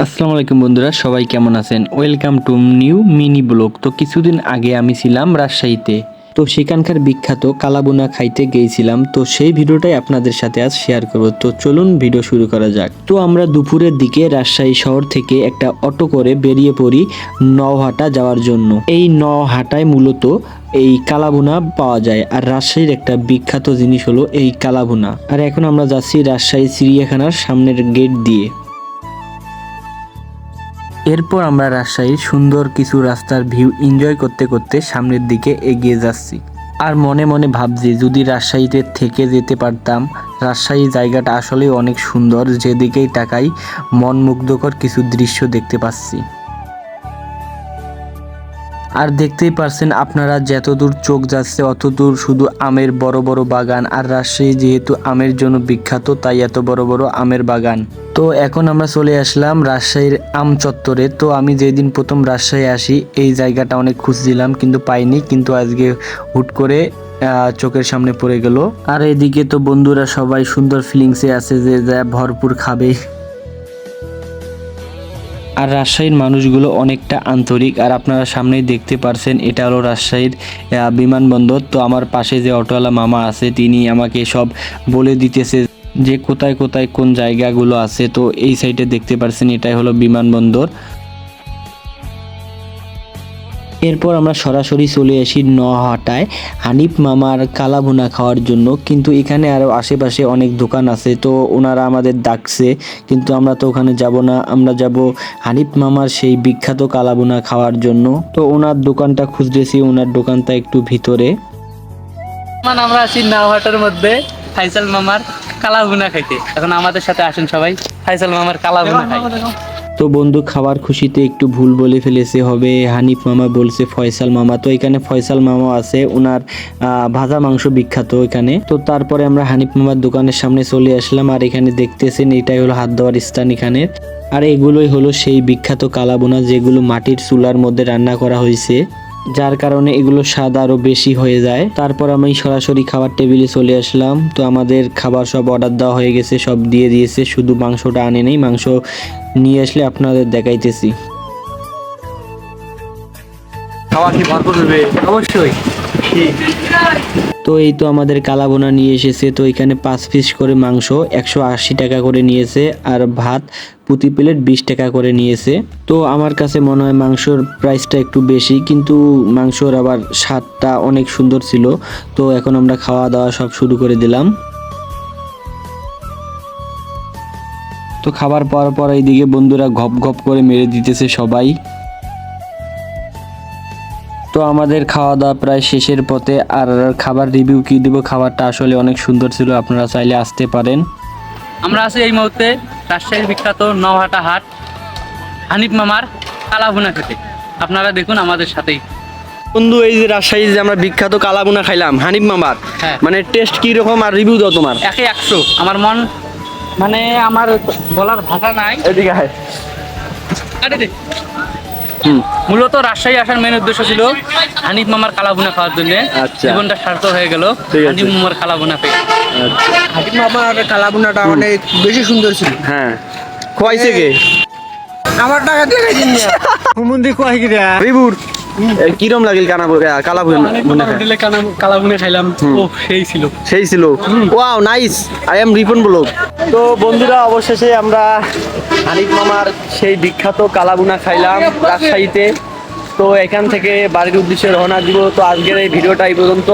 আসসালামু আলাইকুম বন্ধুরা, সবাই কেমন আছেন? Welcome to new mini blog. তো কিছুদিন আগে আমি ছিলাম রাজশাহীতে। তো সেখানকার বিখ্যাত কালাবুনা খাইতে গিয়েছিলাম। তো সেই ভিডিওটাই আপনাদের সাথে আজ শেয়ার করব। তো চলুন ভিডিও শুরু করা যাক। তো আমরা দুপুরের দিকে রাজশাহী শহর থেকে একটা অটো করে বেরিয়ে পড়ি নওহাটা যাওয়ার জন্য। এই নওহাটায় মূলত এই কালাভুনা পাওয়া যায়। আর রাজশাহীর একটা বিখ্যাত জিনিস হলো এই কালাভুনা। আর এখন আমরা যাচ্ছি রাজশাহী চিড়িয়াখানার সামনের গেট দিয়ে। এরপর আমরা রাজশাহীর সুন্দর কিছু রাস্তার ভিউ এনজয় করতে করতে সামনের দিকে এগিয়ে যাচ্ছি। আর মনে মনে ভাবছি যদি রাজশাহীতে থেকে যেতে পারতাম। রাজশাহী জায়গাটা আসলেই অনেক সুন্দর, যেদিকেই তাকাই মন মুগ্ধকর কিছু দৃশ্য দেখতে পাচ্ছি। আর দেখতেই পারছেন আপনারা, যতদূর চোখ যাচ্ছে অতদূর শুধু আমের বড় বড় বাগান। আর রাজশাহী যেহেতু আমের জন্য বিখ্যাত, তাই এত বড় বড় আমের বাগান। তো এখন আমরা চলে আসলাম রাজশাহীর আম চত্বরে। তো আমি যেদিন প্রথম রাজশাহী আসি এই জায়গাটা অনেক খুঁজছিলাম কিন্তু পাইনি, কিন্তু আজকে হুট করে চোখের সামনে পড়ে গেল। আর এদিকে তো বন্ধুরা সবাই সুন্দর ফিলিংসে আছে যে যা ভরপুর খাবে। আর রাজশাহীর মানুষগুলো অনেকটা আন্তরিক। আর আপনারা সামনেই দেখতে পারছেন এটা হলো রাজশাহীর বিমানবন্দর। তো আমার পাশে যে অটোওয়ালা মামা আছে তিনি আমাকে সব বলে দিতেছে যে কোথায় কোথায় কোন জায়গাগুলো আছে। তো এই সাইডে দেখতে পারছেন এটাই হলো বিমানবন্দর। এরপর আমরা সরাসরি চলে আসি নওহাটায় হানিফ মামার কালাভুনা খাওয়ার জন্য। কিন্তু এখানে আরও আশেপাশে অনেক দোকান আছে, তো ওনারা আমাদের ডাকছে, কিন্তু আমরা তো ওখানে যাব না। আমরা যাব হানিফ মামার সেই বিখ্যাত কালাভুনা খাওয়ার জন্য। তো ওনার দোকানটা খুঁজতেছি, ওনার দোকানটা একটু ভিতরে। আমরা আছি নওহাটার মধ্যে ফাইসাল মামার কালাভুনা খাইতে। এখন আমাদের সাথে আসেন সবাই ফাইসাল মামার কালাভুনা খাই। তো বন্ধু খাবার খুশিতে একটু ভুল বলে ফেলেছে, হবে হানিফ মামা বলছে ফয়সাল মামা। তো এখানে ফয়সাল মামা আছে, ওনার ভাজা মাংস বিখ্যাত এখানে। তো তারপরে আমরা হানিফ মামার দোকানের সামনে চলে আসলাম। আর এখানে দেখতেছেন এটাই হলো হাত দেওয়ার স্থান এখানে। আর এগুলোই হলো সেই বিখ্যাত কালাবোনা যেগুলো মাটির চুলার মধ্যে রান্না করা হয়েছে, যার কারণে এগুলো স্বাদ আরো বেশি হয়ে যায়। তারপর আমি সরাসরি খাবার টেবিলে চলে আসলাম। তো আমাদের খাবার সব অর্ডার দেওয়া হয়ে গেছে, সব দিয়ে দিয়েছে, শুধু মাংসটা আনে নেই। মাংস নিয়ে আসলে আপনাদের দেখাইতেছি। খাওয়া কি ভরপুর হবে? অবশ্যই। তো এই তো আমাদের কালাবোনা নিয়ে এসেছে। তো এখানে 5 পিস করে মাংস 180 টাকা করে নিয়েছে, আর ভাত প্রতি প্লেট 20 টাকা করে নিয়েছে। তো আমার কাছে মনে হয় মাংসর প্রাইসটা একটু বেশি, কিন্তু মাংসর আবার স্বাদটা অনেক সুন্দর ছিল। তো এখন আমরা খাওয়া দাওয়া সব শুরু করে দিলাম। তো খাবার পাওয়ার পর এইদিকে বন্ধুরা ঘপ ঘপ করে মেরে দিতেছে সবাই। তো আমাদের খাওয়া দাওয়া প্রায় শেষের পথে। আর খাবার রিভিউ কি দিব, খাবারটা আসলে অনেক সুন্দর ছিল, আপনারা চাইলে আসতে পারেন। আমরা আছি এই মুহূর্তে রাজশাহীর বিখ্যাত নওহাটা হাট হানিফ মামার কালাভুনা খেতে। আপনারা দেখুন আমাদের সাথেই। বন্ধু এই যে রাজশাহীর যে আমরা বিখ্যাত কালাভুনা খাইলাম হানিফ মামার, হ্যাঁ। মানে টেস্ট কি রকম আর রিভিউ দাও তোমার। 100 আমার মন, মানে আমার বলার ভাষা নাই। এদিকে আয়। মূলত রাজশাহী আসার মেন উদ্দেশ্য ছিল হানিফ মামার কালাভুনা খাওয়ার জন্য। আচ্ছা। জীবনটা সার্থক হয়ে গেল ঠিক আছে। হানিফ মামার কালাভুনা পেয়ে। হানিফ মামার কালাভুনাটা অনেক বেশি সুন্দর ছিল। হ্যাঁ, খোয়াইছে কে? আমার টাকা দিয়ে খাইছেন না হুমুন্দি কয় কি রে রিভিউ কিরম লাগিল কালাভুনা কালাভুনা খাইলাম, ও সেই ছিল। সেই ছিল। Wow nice, I am Ripon blog. তো বন্ধুরা অবশেষে আমরা হানিফ মামার সেই বিখ্যাত কালাভুনা খাইলাম রাজশাহীতে। তো এখান থেকে বাড়ির উদ্দেশ্যে রওনা দিব। তো আজকের এই ভিডিওটা এই পর্যন্ত।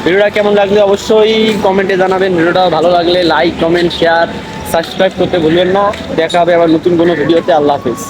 ভিডিওটা কেমন লাগলে অবশ্যই কমেন্টে জানাবেন। ভিডিওটা ভালো লাগলে লাইক, কমেন্ট, শেয়ার, সাবস্ক্রাইব করতে ভুলবেন না। দেখা হবে আবার নতুন কোনো ভিডিওতে। আল্লাহ হাফেজ।